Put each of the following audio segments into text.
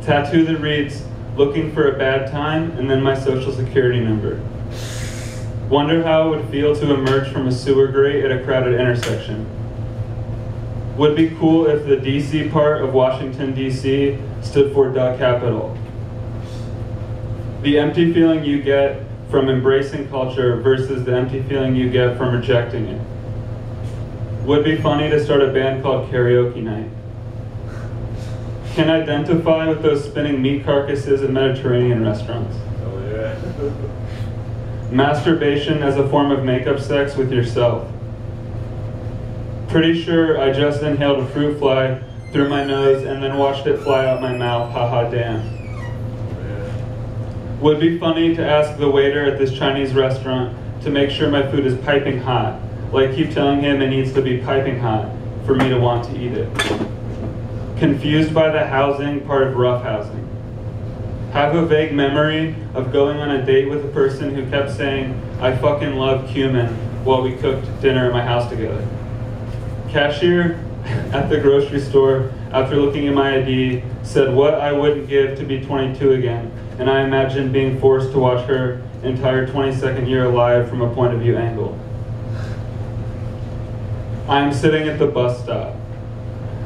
Tattoo that reads, looking for a bad time, and then my social security number. Wonder how it would feel to emerge from a sewer grate at a crowded intersection. Would be cool if the DC part of Washington, DC stood for the capital. The empty feeling you get from embracing culture versus the empty feeling you get from rejecting it. Would be funny to start a band called Karaoke Night. Can identify with those spinning meat carcasses at Mediterranean restaurants. Oh yeah. Masturbation as a form of makeup sex with yourself. Pretty sure I just inhaled a fruit fly through my nose and then watched it fly out my mouth, haha damn. Would be funny to ask the waiter at this Chinese restaurant to make sure my food is piping hot. Like keep telling him it needs to be piping hot for me to want to eat it. Confused by the housing part of rough housing. Have a vague memory of going on a date with a person who kept saying, I fucking love cumin, while we cooked dinner at my house together. Cashier at the grocery store, after looking at my ID, said what I wouldn't give to be 22 again, and I imagined being forced to watch her entire 22nd year alive from a point of view angle. I am sitting at the bus stop.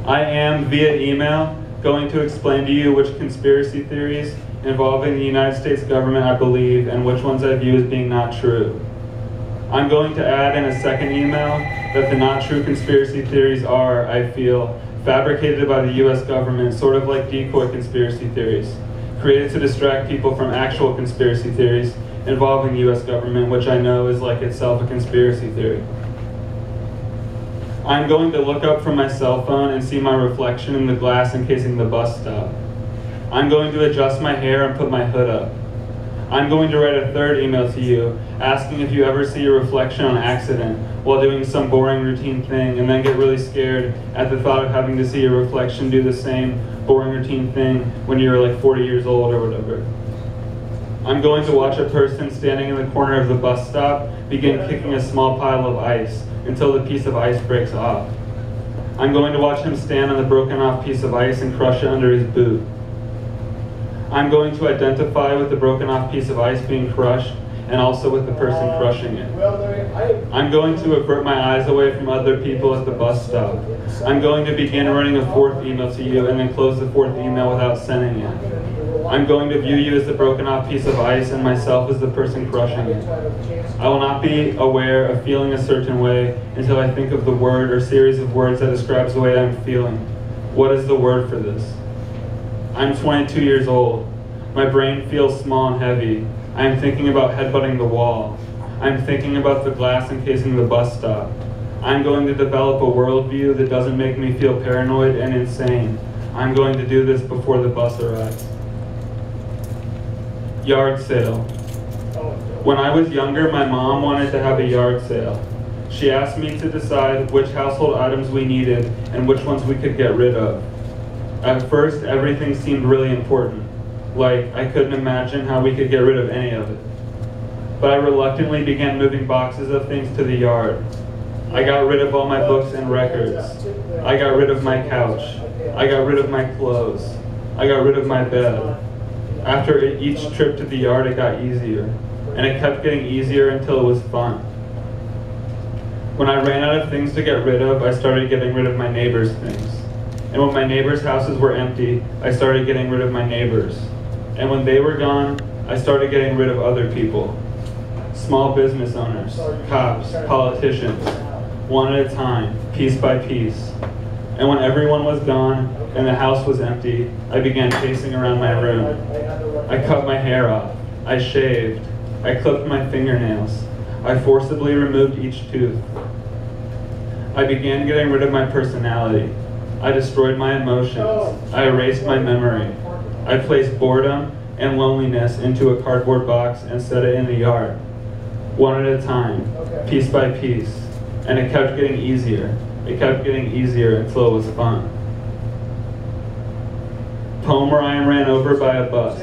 I am, via email, going to explain to you which conspiracy theories involving the United States government I believe and which ones I view as being not true. I'm going to add in a second email that the not true conspiracy theories are, I feel, fabricated by the US government, sort of like decoy conspiracy theories, created to distract people from actual conspiracy theories involving the US government, which I know is like itself a conspiracy theory. I'm going to look up from my cell phone and see my reflection in the glass encasing the bus stop. I'm going to adjust my hair and put my hood up. I'm going to write a third email to you, asking if you ever see your reflection on accident while doing some boring routine thing and then get really scared at the thought of having to see your reflection do the same boring routine thing when you're like 40 years old or whatever. I'm going to watch a person standing in the corner of the bus stop begin kicking a small pile of ice until the piece of ice breaks off. I'm going to watch him stand on the broken off piece of ice and crush it under his boot. I'm going to identify with the broken off piece of ice being crushed and also with the person crushing it. I'm going to avert my eyes away from other people at the bus stop. I'm going to begin writing a fourth email to you and then close the fourth email without sending it. I'm going to view you as the broken off piece of ice and myself as the person crushing it. I will not be aware of feeling a certain way until I think of the word or series of words that describes the way I'm feeling. What is the word for this? I'm 22 years old. My brain feels small and heavy. I am thinking about headbutting the wall. I'm thinking about the glass encasing the bus stop. I'm going to develop a worldview that doesn't make me feel paranoid and insane. I'm going to do this before the bus arrives. Yard sale. When I was younger, my mom wanted to have a yard sale. She asked me to decide which household items we needed and which ones we could get rid of. At first, everything seemed really important. Like, I couldn't imagine how we could get rid of any of it. But I reluctantly began moving boxes of things to the yard. I got rid of all my books and records. I got rid of my couch. I got rid of my clothes. I got rid of my bed. After each trip to the yard, it got easier. And it kept getting easier until it was fun. When I ran out of things to get rid of, I started getting rid of my neighbors' things. And when my neighbors' houses were empty, I started getting rid of my neighbors. And when they were gone, I started getting rid of other people. Small business owners, cops, politicians, one at a time, piece by piece. And when everyone was gone and the house was empty, I began pacing around my room. I cut my hair off. I shaved. I clipped my fingernails. I forcibly removed each tooth. I began getting rid of my personality. I destroyed my emotions. I erased my memory. I placed boredom and loneliness into a cardboard box and set it in the yard. One at a time, piece by piece. And it kept getting easier. It kept getting easier until it was fun. Poem where I am ran over by a bus.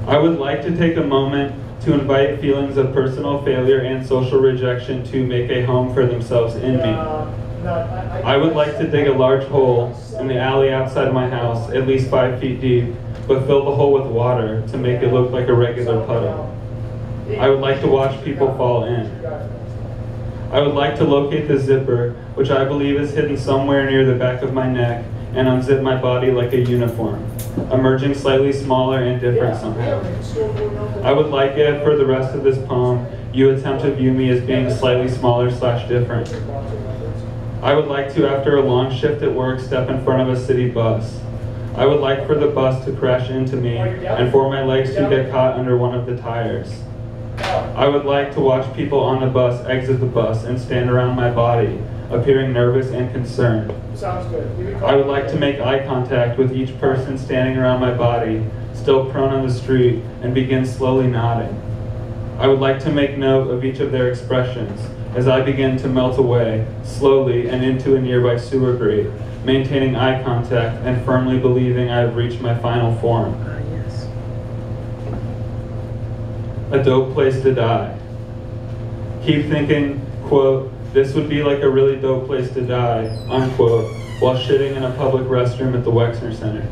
I would like to take a moment to invite feelings of personal failure and social rejection to make a home for themselves in me. I would like to dig a large hole in the alley outside my house, at least 5 feet deep, but fill the hole with water to make it look like a regular puddle. I would like to watch people fall in. I would like to locate the zipper, which I believe is hidden somewhere near the back of my neck, and unzip my body like a uniform, emerging slightly smaller and different somehow. I would like if, for the rest of this poem, you attempt to view me as being slightly smaller/different. I would like to, after a long shift at work, step in front of a city bus. I would like for the bus to crash into me and for my legs to get caught under one of the tires. I would like to watch people on the bus exit the bus and stand around my body, appearing nervous and concerned. Sounds good. I would like to make eye contact with each person standing around my body, still prone on the street, and begin slowly nodding. I would like to make note of each of their expressions as I begin to melt away, slowly and into a nearby sewer grate, maintaining eye contact and firmly believing I have reached my final form. Yes. A dope place to die. Keep thinking, quote, this would be like a really dope place to die, unquote, while shitting in a public restroom at the Wexner Center.